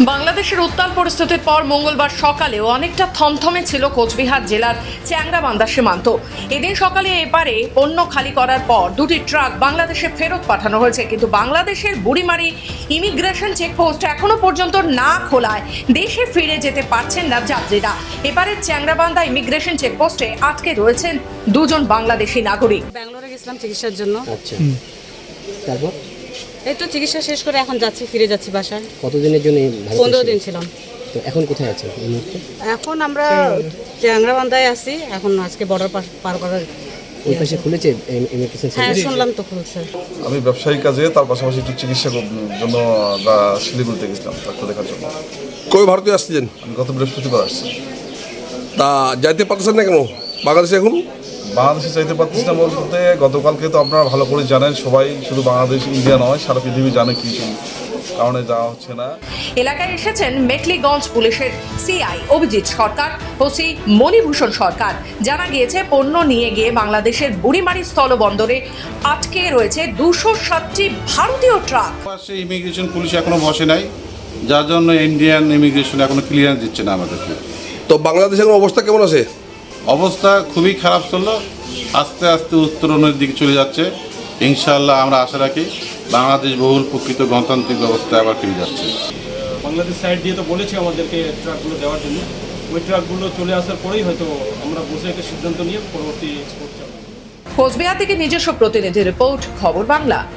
বাংলাদেশের উত্তাল পরিস্থিতির পর মঙ্গলবার সকালেও অনেকটা থমথমে ছিল কোচবিহার জেলার চ্যাংরাবান্ধা সীমান্ত। এদিন সকালে এপারে পণ্য খালি করার পর দুটি ট্রাক বাংলাদেশে ফেরত পাঠানো হয়েছে, কিন্তু বাংলাদেশের বুড়িমারি ইমিগ্রেশন চেকপোস্ট এখনো পর্যন্ত না খোলায় দেশে ফিরে যেতে পারছেন না যাত্রীরা। এবারে চ্যাংরাবান্ধা ইমিগ্রেশন চেকপোস্টে আটকে রয়েছেন দুজন বাংলাদেশি নাগরিক। ব্যাঙ্গালোরে গেছিলাম চিকিৎসার জন্য। আচ্ছা, তারপর এই তো চিকিৎসা শেষ করে এখন ফিরে যাচ্ছি বাসায়। কতদিনের জন্য এই ভারতে 15 দিন ছিলেন? ছিলাম। তো এখন কোথায় আছেন এই মুহূর্তে? এখন আমরা চ্যাংরাবান্ধায় আছি। এখন আজকে বর্ডার পার করার ওই পাশে খুলেছে ইমিগ্রেশন হ্যাঁ সার্ভিস? শুনলাম তো খুলছে। আমি ব্যবসায়িক কাজে তার পাশাপাশি একটু চিকিৎসা জন্য শিলিগুড়িতে গেছিলাম ডাক্তার দেখার জন্য। কবে ভারতে আসছিলেন? আমি গত বৃহস্পতিবার আসছি। তা যাইতে পারতেছেন না কেন বাংলাদেশে এখন? বাংলাদেশে চাইতে পারতেছি না বলতে, গতকালকে তো আপনারা ভালো করে জানেন, সবাই শুধু বাংলাদেশ ইন্ডিয়া নয় সারা পৃথিবী জানে কিছু কারণে যাওয়া হচ্ছে না। এলাকায় এসেছেন মেখলিগঞ্জ পুলিশের সিআই অভিজিৎ সরকার, ওসি মণিভূষণ সরকার। জানা গিয়েছে পণ্য নিয়ে গিয়ে বাংলাদেশের বুড়িমারি স্থলবন্দরে আটকে রয়েছে 207টি ভারতীয় ট্রাক। পাশে ইমিগ্রেশন পুলিশ এখনো বসে নাই, যার জন্য ইন্ডিয়ান ইমিগ্রেশন এখনো ক্লিয়ারেন্স দিচ্ছে না আমাদেরকে। তো বাংলাদেশে এখন অবস্থা কেমন আছে? অবস্থা খুবই খারাপ চললো, আস্তে আস্তে উত্তরণের দিকে চলে যাচ্ছে। ইনশাআল্লাহ আমরা আশা রাখি বাংলাদেশ বহুল প্রকৃত গণতান্ত্রিক ব্যবস্থায় আবার ফিরে যাচ্ছে। বাংলাদেশ সাইড দিয়ে তো বলেছে আমাদেরকে ট্রাকগুলো দেওয়ার জন্য। ওই ট্রাকগুলো চলে আসার পরেই হয়তো আমরা বসে একটা সিদ্ধান্ত নিয়ে পরবর্তী এক্সপোর্ট চালাবো। কোচবিহার থেকে নিজস্ব প্রতিনিধি রিপোর্ট, খবর বাংলা।